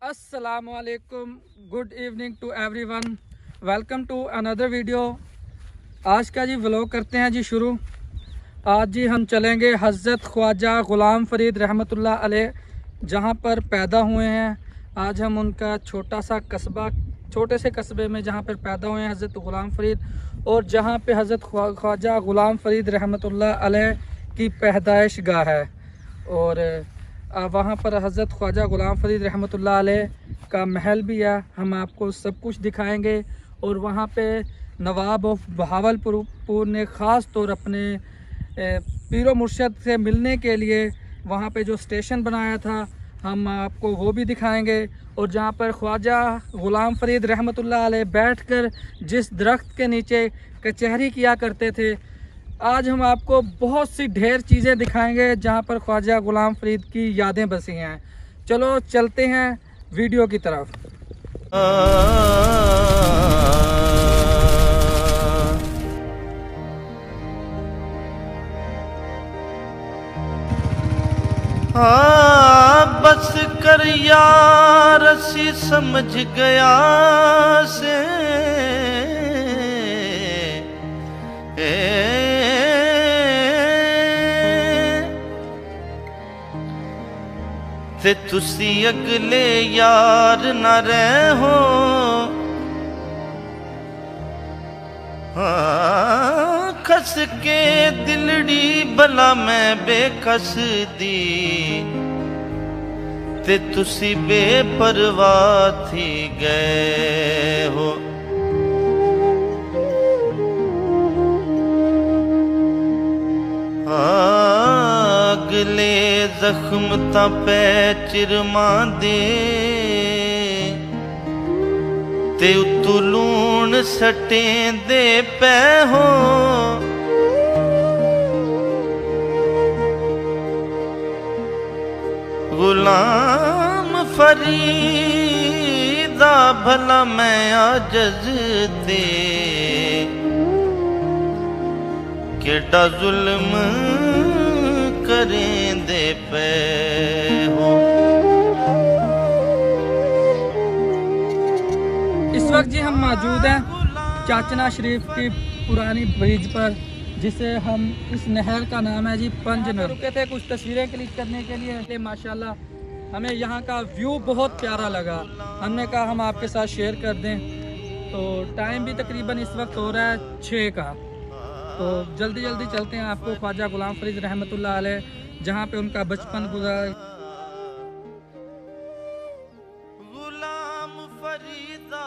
अस्सलामुअलैकुम, good evening to everyone. Welcome to another video. आज का जी व्लॉग करते हैं जी शुरू। आज जी हम चलेंगे हज़रत ख्वाजा ग़ुलाम फ़रीद रहमतुल्लाह अलैह जहाँ पर पैदा हुए हैं। आज हम उनका छोटे से कस्बे में जहाँ पर पैदा हुए हैं हज़रत ग़ुलाम फ़रीद, और जहाँ पे हज़रत ख्वाजा ग़ुलाम फ़रीद रहमतुल्लाह अलैह की पैदाइश गाह है, और वहाँ पर हज़रत ख्वाजा ग़ुलाम फ़रीद रहमतुल्लाह अलैह का महल भी है। हम आपको सब कुछ दिखाएंगे। और वहाँ पे नवाब ऑफ बहावलपुर ने ख़ास तौर अपने पीरो मुर्शद से मिलने के लिए वहाँ पे जो स्टेशन बनाया था, हम आपको वो भी दिखाएंगे। और जहाँ पर ख्वाजा ग़ुलाम फ़रीद रहमतुल्लाह अलैह बैठकर जिस दरख्त के नीचे कचहरी किया करते थे, आज हम आपको बहुत सी ढेर चीज़ें दिखाएंगे जहाँ पर ख्वाजा ग़ुलाम फ़रीद की यादें बसी हैं। चलो चलते हैं वीडियो की तरफ। बस कर यार असी समझ गया से ते तुसी अगले यार न रहो। खस के दिलड़ी भला मैं बेकस दी, ते तुसी बेपरवाह थी गए हो। अगले जख्म ता पै चिरमा दे, ते उतू लूण सटें दे पै हो। गुलाम फरीदा भला मैं आजज़ ते केड़ा जुल्म करें दे पे हो। इस वक्त जी हम मौजूद हैं चाचना शरीफ की पुरानी ब्रिज पर, जिसे हम इस नहर का नाम है जी पंज नहर। रुके थे कुछ तस्वीरें क्लिक करने के लिए। माशाल्लाह हमें यहाँ का व्यू बहुत प्यारा लगा, हमने कहा हम आपके साथ शेयर कर दें। तो टाइम भी तकरीबन इस वक्त हो रहा है 6 का। तो जल्दी जल्दी चलते हैं आपको ख्वाजा ग़ुलाम फ़रीद रहमतुल्लाह अलैह जहाँ पे उनका बचपन गुजरा। गुलाम फरीदा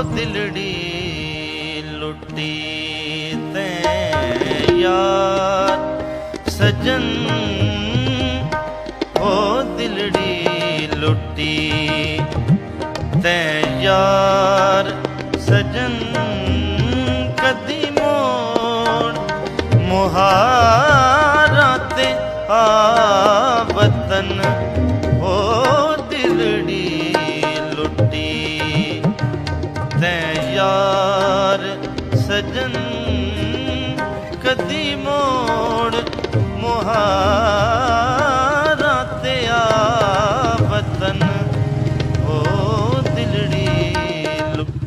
दिलड़ी लुटी ते यार सजन, ओ दिलड़ी लुटी ते यार सजन। कदी मोड़ मुहारा ते आ वतन, ओ दिलड़ी लुटी ते यार सजन। कदी मोड़ मुहारा ते आ वतन, ओ दिलड़ी लुटी।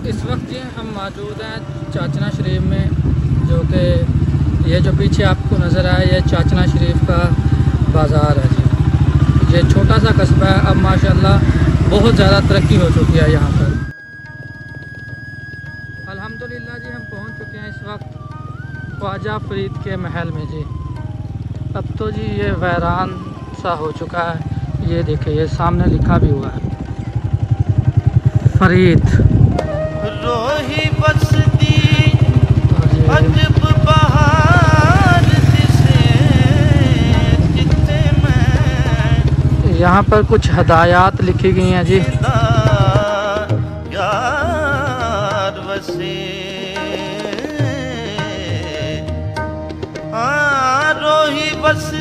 इस वक्त जी हम मौजूद हैं चाचना शरीफ में, जो कि ये जो पीछे आपको नज़र आया ये चाचना शरीफ का बाज़ार है जी। ये छोटा सा कस्बा है, अब माशाल्लाह बहुत ज़्यादा तरक्की हो चुकी है यहाँ पर। अल्हम्दुलिल्लाह जी हम पहुँच चुके हैं इस वक्त ख्वाजा फ़रीद के महल में जी। अब तो जी ये वैरान सा हो चुका है। ये देखिए ये सामने लिखा भी हुआ है फ़रीद। रोही बसती अजब बहार जिसे जिते मैं। यहाँ पर कुछ हदायत लिखी गई हैं जी। यार वसे रोही बसती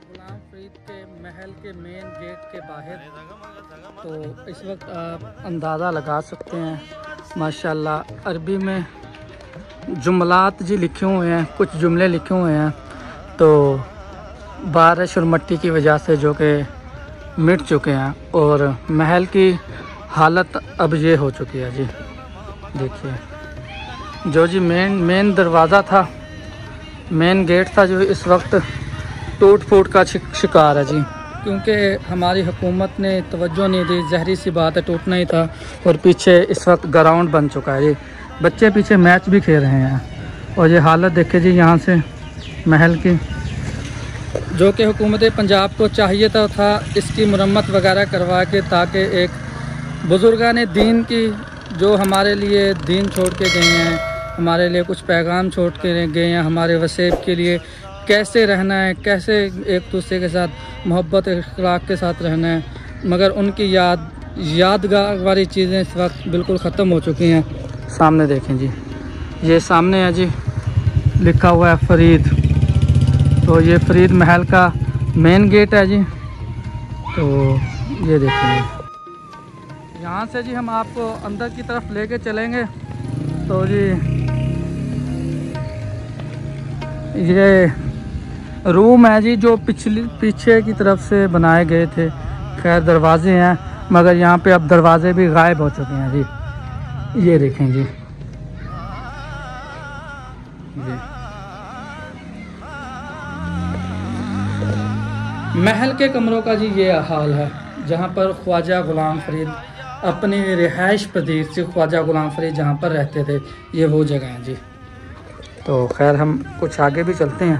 गुलाम फरीद के महल के मेन गेट के बाहर। तो इस वक्त आप अंदाज़ा लगा सकते हैं माशाल्लाह अरबी में जुमलात जी लिखे हुए हैं, कुछ जुमले लिखे हुए हैं। तो बारिश और मिट्टी की वजह से जो कि मिट चुके हैं और महल की हालत अब ये हो चुकी है जी। देखिए जो जी मेन दरवाज़ा था, मेन गेट था, जो इस वक्त टूट फूट का शिकार है जी, क्योंकि हमारी हुकूमत ने तवज्जो नहीं दी। ज़हरी सी बात है, टूटना ही था। और पीछे इस वक्त ग्राउंड बन चुका है जी, बच्चे पीछे मैच भी खेल रहे हैं। और ये हालत देखे जी यहाँ से महल की, जो कि हुकूमत पंजाब को चाहिए था इसकी मुरम्मत वगैरह करवा के, ताकि एक बुज़ुर्गान दीन की जो हमारे लिए दीन छोड़ के गए हैं, हमारे लिए कुछ पैगाम छोड़ के गए हैं, हमारे वसेब के लिए कैसे रहना है, कैसे एक दूसरे के साथ मोहब्बत इखलाक के साथ रहना है, मगर उनकी यादगार वाली चीज़ें इस वक्त बिल्कुल ख़त्म हो चुकी हैं। सामने देखें जी, ये सामने है जी लिखा हुआ है फरीद। तो ये फरीद महल का मेन गेट है जी। तो ये देखिए यहाँ से जी हम आपको अंदर की तरफ लेके चलेंगे। तो जी ये रूम है जी जो पीछे की तरफ से बनाए गए थे। खैर दरवाजे हैं, मगर यहाँ पे अब दरवाजे भी गायब हो चुके हैं जी। ये देखें जी, महल के कमरों का जी ये हाल है, जहाँ पर ख्वाजा गुलाम फरीद अपनी रिहाइश पजीर से ख्वाजा गुलाम फरीद जहाँ पर रहते थे, ये वो जगह है जी। तो खैर हम कुछ आगे भी चलते हैं।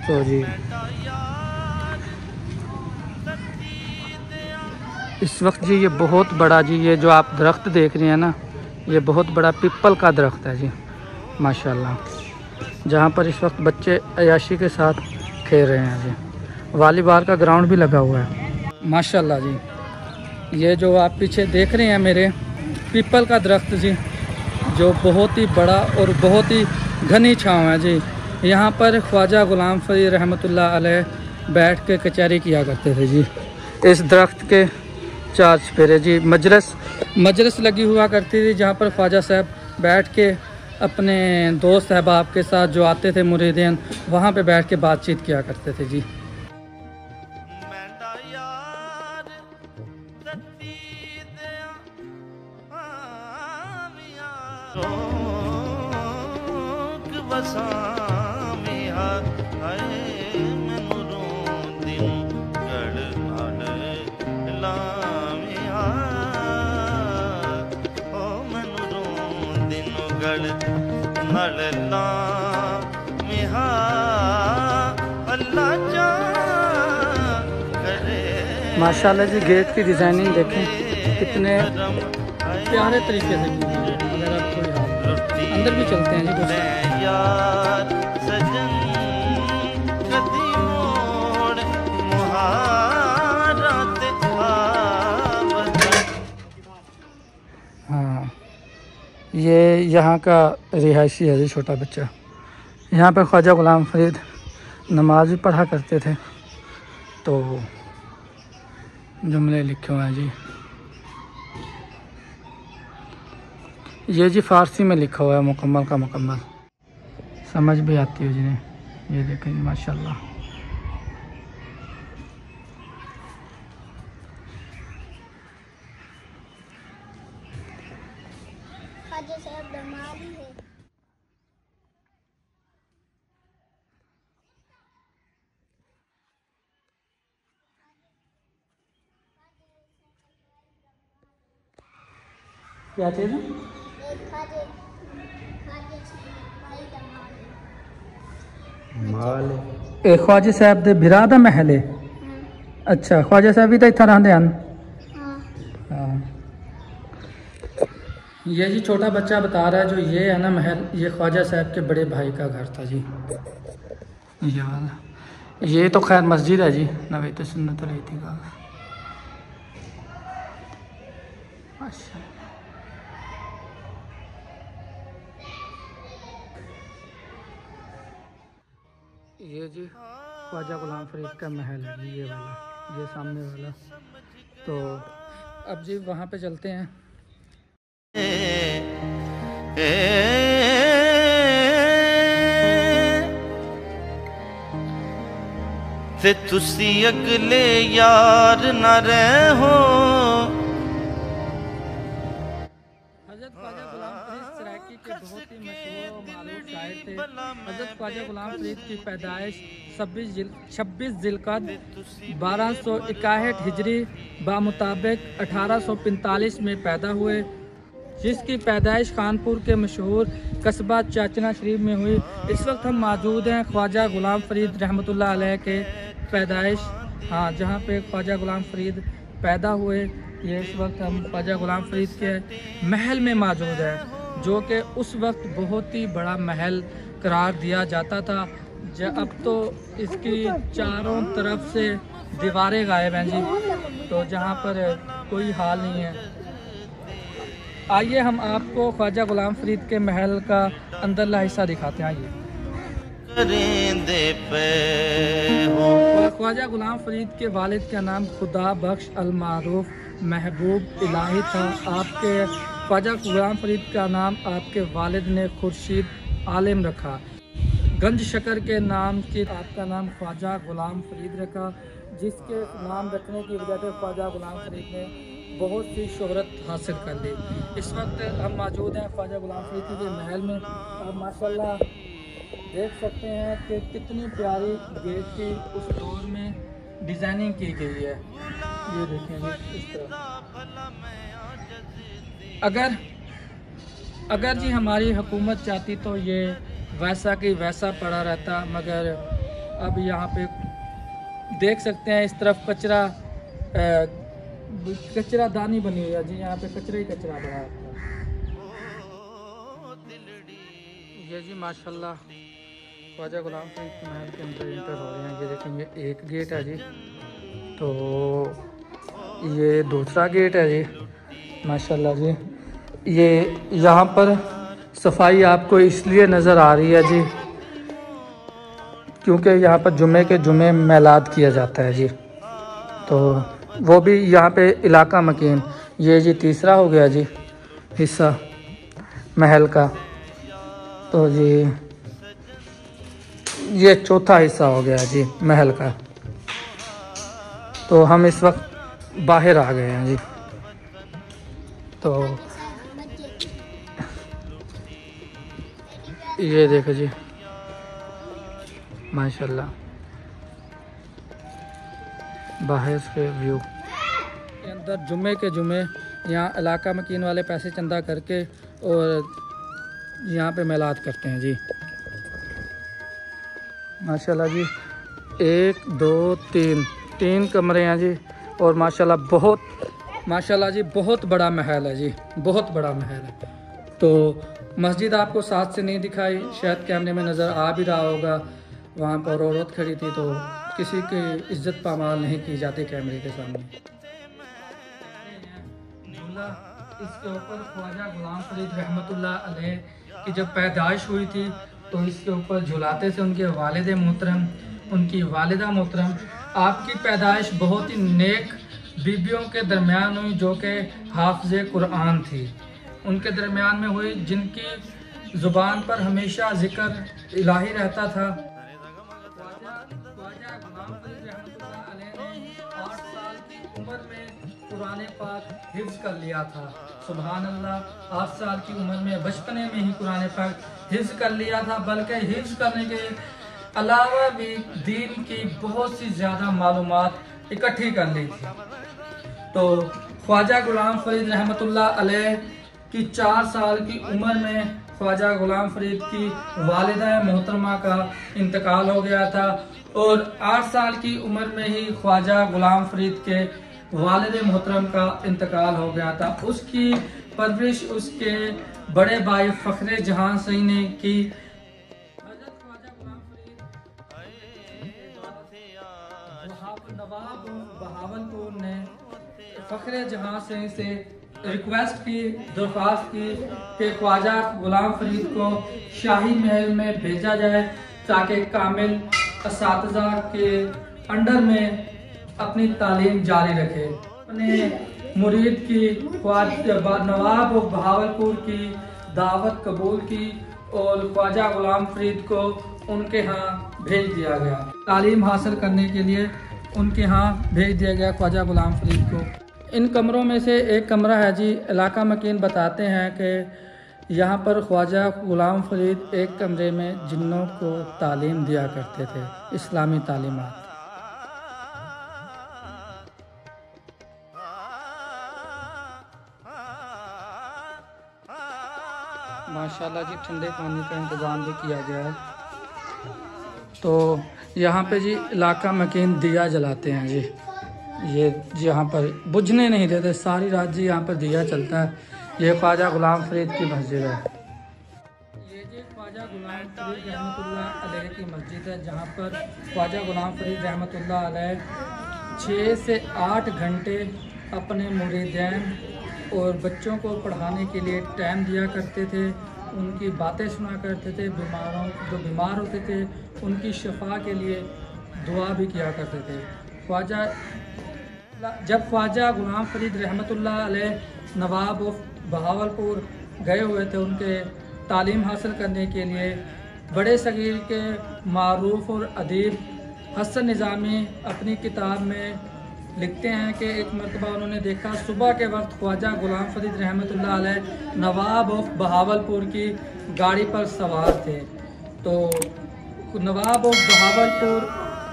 तो जी इस वक्त जी ये बहुत बड़ा जी, ये जो आप दरख्त देख रहे हैं ना, ये बहुत बड़ा पीपल का दरख्त है जी माशाल्लाह, जहाँ पर इस वक्त बच्चे अयाशी के साथ खेल रहे हैं जी। वॉलीबॉल का ग्राउंड भी लगा हुआ है माशाल्लाह जी। ये जो आप पीछे देख रहे हैं मेरे, पीपल का दरख्त जी, जो बहुत ही बड़ा और बहुत ही घनी छाँव है जी। यहाँ पर ख्वाजा गुलाम फरीद रहमतुल्लाह अलैह बैठ के कचहरी किया करते थे जी। इस दरख्त के चार चफेरे जी मजलिस लगी हुआ करती थी, जहाँ पर ख्वाजा साहब बैठ के अपने दोस्त अहबाब के साथ जो आते थे मुरीदीन, वहाँ पे बैठ के बातचीत किया करते थे जी। माशाल्लाह जी, गेट की डिज़ाइनिंग देखें कितने प्यारे तरीके से की है। अगर आप कोई अंदर भी चलते हैं जी कुछ। हाँ, ये यहाँ का रिहायशी है जी, छोटा बच्चा। यहाँ पर ख्वाजा गुलाम फरीद नमाज भी पढ़ा करते थे। तो जुमले लिखे हुए हैं जी, ये जी फ़ारसी में लिखा हुआ है मुकम्मल का मुकम्मल, समझ भी आती है जिन्हें। ये देखें जी माशाल्लाह। क्या चीज़ है? ख्वाजा साहब दे बिरा दा महल है। अच्छा, ख्वाजा साहब भी तो इतना रहते हैं। हाँ, ये जी छोटा बच्चा बता रहा है, जो ये है ना महल, ये ख्वाजा साहब के बड़े भाई का घर था जी। ये वाला, ये तो खैर मस्जिद है जी, नवीत सुन्नत का। अच्छा, ये जी ख्वाजा गुलाम फरीद का महल है जी, ये वाला, ये सामने वाला। तो अब जी वहाँ पे चलते हैं। ते तुसी अगले यार न रहो। हज़रत ख्वाजा गुलाम फरीद सराइकी के बहुत ही मशहूर और मारूफ शायर थे। हज़रत ख्वाजा गुलाम फरीद की पैदाइश 26 ज़िलक़द 1261 हिजरी बामुताबिक 1845 में पैदा हुए, जिसकी पैदाइश कानपुर के मशहूर कस्बा चाचना शरीफ में हुई। इस वक्त हम मौजूद हैं ख्वाजा गुलाम फरीद रहमतुल्लाह अलैह के पैदाइश, हाँ, जहाँ पे ख्वाजा गुलाम फरीद पैदा हुए। ये इस वक्त हम ख्वाजा गुलाम फरीद के महल में मौजूद हैं, जो कि उस वक्त बहुत ही बड़ा महल करार दिया जाता था। अब तो इसकी चारों तरफ से दीवारें गायब हैं जी, तो जहाँ पर कोई हाल नहीं है। आइए हम आपको ख्वाजा गुलाम फरीद के महल का अंदरला हिस्सा दिखाते हैं। आइए। ख्वाजा गुलाम फरीद के वालिद का नाम खुदा बख्श अल मारूफ महबूब इलाही था। आपके ख्वाजा गुलाम फरीद का नाम आपके वालिद ने खुर्शीद आलिम रखा। गंज शकर के नाम की आपका नाम ख्वाजा गुलाम फरीद रखा, जिसके नाम रखने की वजह से ख्वाजा गुलाम फरीद ने बहुत सी शोहरत हासिल कर ली। इस वक्त हम मौजूद हैं ख्वाजा गुलाम फरीद के महल में। आप माशाल्लाह देख सकते हैं कि कितनी प्यारी गेट की उस दौर में डिज़ाइनिंग की गई है। ये देखें इस तरह। अगर जी हमारी हुकूमत चाहती तो ये वैसा कि वैसा पड़ा रहता, मगर अब यहाँ पे देख सकते हैं इस तरफ कचरा दानी बनी हुई है जी, यहाँ पे कचरा ही कचरा बना है। ये जी माशाल्लाह ख्वाजा गुलाम फरीद के महल के अंदर इंटर हो रहे हैं। ये देखें, ये एक गेट है जी, तो ये दूसरा गेट है जी माशाल्लाह जी। ये यहाँ पर सफाई आपको इसलिए नज़र आ रही है जी क्योंकि यहाँ पर जुमे के जुमे मेलाद किया जाता है जी, तो वो भी यहाँ पे इलाका मकीन। ये जी तीसरा हो गया जी हिस्सा महल का, तो जी ये चौथा हिस्सा हो गया जी महल का। तो हम इस वक्त बाहर आ गए हैं जी। तो ये देखो जी माशाल्लाह बाहर के व्यू के अंदर जुमे के जुमे यहाँ इलाका मकीन वाले पैसे चंदा करके और यहाँ पे मेलाद करते हैं जी माशाल्लाह जी। 1 2 3 कमरे हैं जी, और माशाल्लाह जी बहुत बड़ा महल है जी, बहुत बड़ा महल है। तो मस्जिद आपको साथ से नहीं दिखाई, शायद कैमरे में नज़र आ भी रहा होगा। वहाँ पर औरत खड़ी थी, तो किसी की इज्जत पामाल नहीं की जाती कैमरे के सामने। इसके ऊपर ख्वाजा गुलाम फरीद रहमतुल्लाह अलैह की जब पैदाइश हुई थी तो इसके ऊपर झुलाते थे उनके वालिद मोहतरम, उनकी वालिदा मोहतरम। आपकी पैदाइश बहुत ही नेक बीबियों के दरमियान हुई जो कि हाफिज़े कुरान थी, उनके दरमियान में हुई, जिनकी ज़ुबान पर हमेशा ज़िक्र इलाही रहता था। ख्वाजा गुलाम फरीद रहमतुल्लाह अलैह ने 8 साल की उम्र में कुरान पाक हिफ्ज़ कर लिया था। सुभान अल्लाह, 8 साल की उम्र में बचपने में ही कुरान पाक हिफ्ज़ कर लिया था, बल्कि हिफ्ज़ करने के अलावा भी दीन की बहुत सी ज़्यादा मालूमात इकट्ठी कर ली थी। तो ख्वाजा गुलाम फरीद रहमतुल्लाह अलैह की 4 साल की उम्र में ख्वाजा गुलाम फरीद की वालिदा मोहतरमा का इंतकाल हो गया था, और 8 साल की उम्र में ही ख्वाजा गुलाम फरीद के वालिद मोहतरम का इंतकाल हो गया था। उसकी परवरिश उसके बड़े भाई फ़ख्रे जहां सही ने की। नवाब बहावलपुर ने फ़ख्रे जहां से रिक्वेस्ट की, दरख्वास्त की कि ख्वाजा गुलाम फरीद को शाही महल में भेजा जाए ताकि कामिल असातिज़ा के अंडर में अपनी तालीम जारी रखे। अपने मुरीद की नवाब बहावलपुर की दावत कबूल की और ख्वाजा गुलाम फरीद को उनके यहाँ भेज दिया गया। तालीम हासिल करने के लिए उनके यहाँ भेज दिया गया ख्वाजा गुलाम फरीद को। इन कमरों में से एक कमरा है जी, इलाका मकीन बताते हैं कि यहाँ पर ख्वाजा गुलाम फरीद एक कमरे में जिन्नों को तालीम दिया करते थे, इस्लामी तालीमात। माशाल्लाह जी ठंडे पानी का इंतज़ाम भी किया गया है। तो यहाँ पे जी इलाका मकीन दिया जलाते हैं जी, ये यहाँ पर बुझने नहीं देते, सारी रात जी यहाँ पर दिया चलता है। ये ख्वाजा गुलाम फरीद की मस्जिद है। ये जी ख्वाजा गुलाम फरीद रहमतुल्लाह अलैह की मस्जिद है, जहाँ पर ख्वाजा गुलाम फरीद रहमतुल्लाह अलैह 6 से 8 घंटे अपने मुरीदैन और बच्चों को पढ़ाने के लिए टाइम दिया करते थे, उनकी बातें सुना करते थे, जो बीमार होते थे उनकी शफा के लिए दुआ भी किया करते थे। जब ख्वाजा गुलाम फरीद रहमतुल्लाह अलैह नवाब बहावलपुर गए हुए थे उनके तालीम हासिल करने के लिए, बड़े सगीर के मारूफ और अदीब हसन निज़ामी अपनी किताब में लिखते हैं कि एक मरतबा उन्होंने देखा सुबह के वक्त ख्वाजा गुलाम फरीद रहमतुल्लाह अलैह नवाब ऑफ बहावलपुर की गाड़ी पर सवार थे। तो नवाब ऑफ बहावलपुर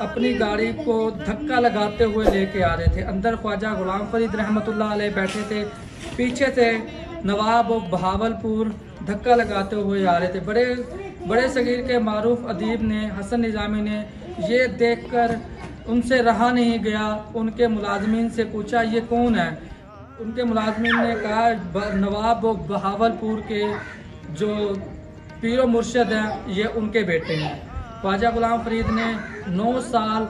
अपनी गाड़ी को धक्का लगाते हुए लेके आ रहे थे। अंदर ख्वाजा गुलाम फरीद रहमतुल्लाह अलैह बैठे थे, पीछे से नवाब ऑफ बहावलपुर धक्का लगाते हुए आ रहे थे। बड़े सगीर के मारूफ अदीब ने, हसन निज़ामी ने ये देखकर उनसे रहा नहीं गया, उनके मुलाजमीन से पूछा ये कौन है। उनके मुलाजमीन ने कहा नवाब बहावलपुर के जो पीरो मुर्शद हैं ये उनके बेटे हैं। ख्वाजा गुलाम फरीद ने 9 साल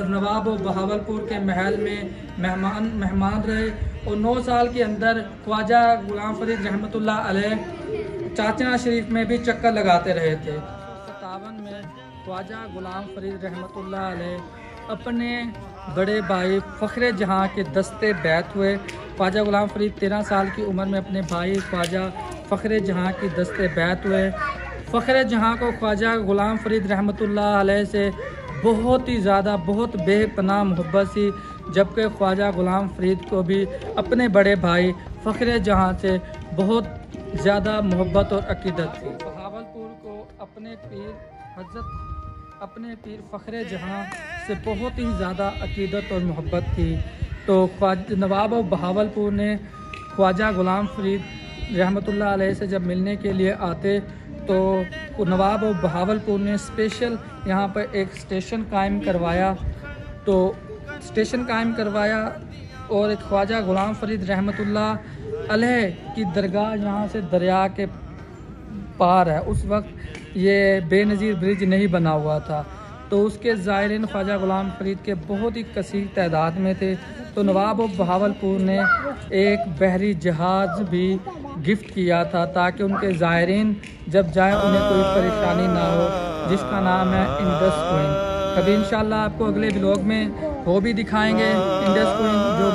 नवाब बहावलपुर के महल में मेहमान रहे और 9 साल के अंदर ख्वाजा गुलाम फरीद रहमतुल्लाह अलैह चाचना शरीफ में भी चक्कर लगाते रहे थे। 57 में ख्वाजा गुलाम फरीद रहमतुल्लाह अलैह अपने बड़े भाई फ़ख्र जहाँ के दस्ते बैत हुए। ख्वाजा गुलाम फरीद 13 साल की उम्र में अपने भाई ख्वाजा फ़ख्र जहाँ की दस्ते बैत हुए। फ़ख्र जहाँ को ख्वाजा गुलाम फरीद रहमतुल्लाह अलैह से बहुत ही ज़्यादा, बहुत बेपनाह मोहब्बत थी, जबकि ख्वाजा गुलाम फरीद को भी अपने बड़े भाई फ़ख्र जहाँ से बहुत ज़्यादा मोहब्बत और अकीदत थी। बहावलपुर को अपने पीर फ़ख्र जहाँ से बहुत ही ज़्यादा अकीदत और मोहब्बत थी। तो नवाब बहावलपुर ने ख्वाजा गुलाम फरीद रहमतुल्लाह अलैह से जब मिलने के लिए आते तो नवाब बहावलपुर ने स्पेशल यहाँ पर एक स्टेशन कायम करवाया। तो स्टेशन कायम करवाया और एक ख्वाजा गुलाम फरीद रहमतुल्लाह अलैह की दरगाह यहाँ से दरिया के पार है। उस वक्त ये बेनज़ीर ब्रिज नहीं बना हुआ था, तो उसके ज़ायरीन ख्वाजा गुलाम फरीद के बहुत ही कसीर तादाद में थे। तो नवाब बहावलपुर ने एक बहरी जहाज़ भी गिफ्ट किया था ताकि उनके ज़ायरीन जब जाएं उन्हें कोई परेशानी ना हो, जिसका नाम है इंडस क्वीन। कभी इंशाल्लाह आपको अगले व्लॉग में वो भी दिखाएंगे इंडस क्वीन जो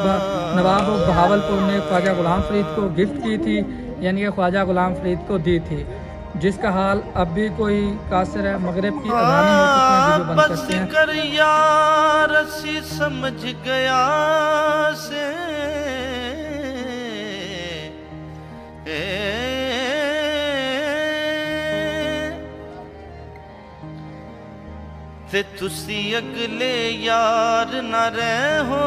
नवाब बहावलपुर ने ख्वाजा गुलाम फरीद को गिफ्ट की थी, यानी कि ख्वाजा गुलाम फरीद को दी थी, जिसका हाल अब भी कोई कासिर है। मगरिब की अज़ानें हो चुकी हैं, वीडियो बंद करते हैं। कर यार असी समझ गया से ते तुसी अगले यार न रहो,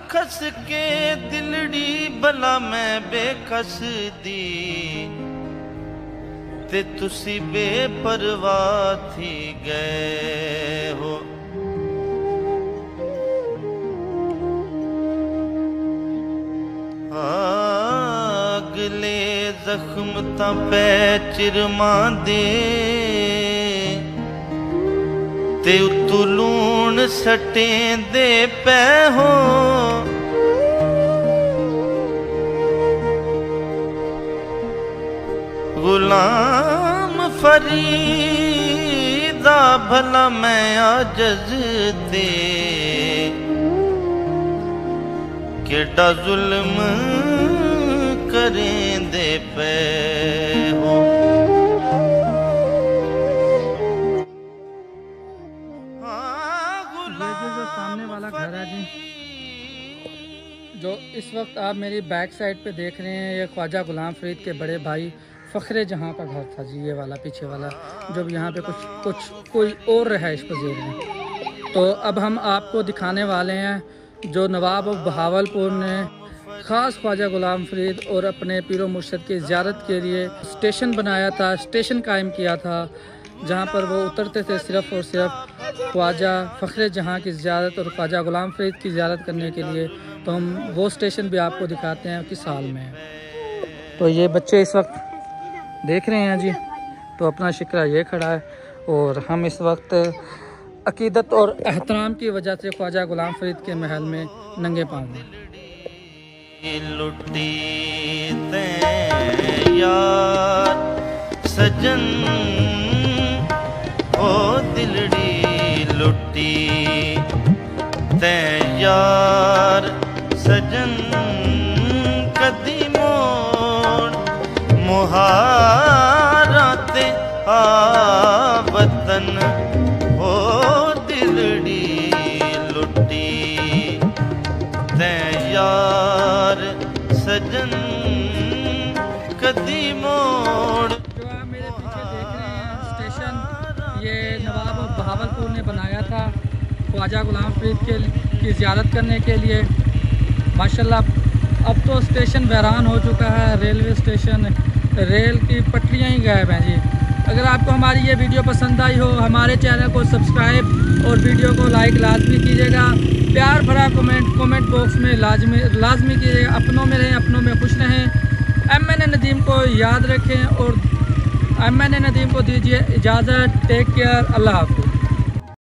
खस के दिलड़ी भला मैं बेकस दी, ते तुसी बेपरवाह थी गए हो। अगले जख्म ता पै चिरमा दे, ते उत्तू लूण सटें दे पै हो गुलाम फरीदा भला मैं आजज दे केड़ा जुल्म करें दे पे हो। जो सामने वाला घर है जी, जो इस वक्त आप मेरी बैक साइड पे देख रहे हैं, ये ख्वाजा गुलाम फरीद के बड़े भाई फ़ख्र जहाँ का घर था जी। ये वाला पीछे वाला, जब यहाँ पे कोई और रहाइश पजीर है। तो अब हम आपको दिखाने वाले हैं जो नवाब ऑफ बहावलपुर ने ख़ास ख्वाजा गुलाम फरीद और अपने पीरो मुर्शद की ज़ियारत के लिए स्टेशन बनाया था, स्टेशन कायम किया था, जहाँ पर वो उतरते थे सिर्फ़ और सिर्फ ख्वाजा फ़ख्र जहाँ की ज़ियारत और ख्वाजा गुलाम फरीद की ज़ियारत करने के लिए। तो हम वो स्टेशन भी आपको दिखाते हैं किस साल में है। तो ये बच्चे इस वक्त देख रहे हैं जी, तो अपना शिकरा ये खड़ा है और हम इस वक्त अकीदत और एहतराम की वजह से ख्वाजा गुलाम फरीद के महल में नंगे पाँव हैं। लुटी ते यार सजन ओ दिलड़ी लुटी ते यार सजन कदी मोड़ मुहाराते आ वतन ओ दिलड़ी लुटी ते यार सजन कदी मोड़। जो आप मेरे पीछे देख रहे हैं स्टेशन, ये नवाब ऑफ बहावलपुर ने बनाया था ख्वाजा गुलाम फरीद की ज़ियारत करने के लिए। माशाल्लाह अब तो स्टेशन बहरान हो चुका है, रेलवे स्टेशन, रेल की पटरियाँ ही गायब हैं जी। अगर आपको हमारी ये वीडियो पसंद आई हो, हमारे चैनल को सब्सक्राइब और वीडियो को लाइक लाजमी कीजिएगा। प्यार भरा कमेंट बॉक्स में लाजमी कीजिएगा। अपनों में रहें, अपनों में खुश रहें। MN नदीम को याद रखें और MN नदीम को दीजिए इजाज़त। टेक केयर, अल्लाह हाफ़िज़।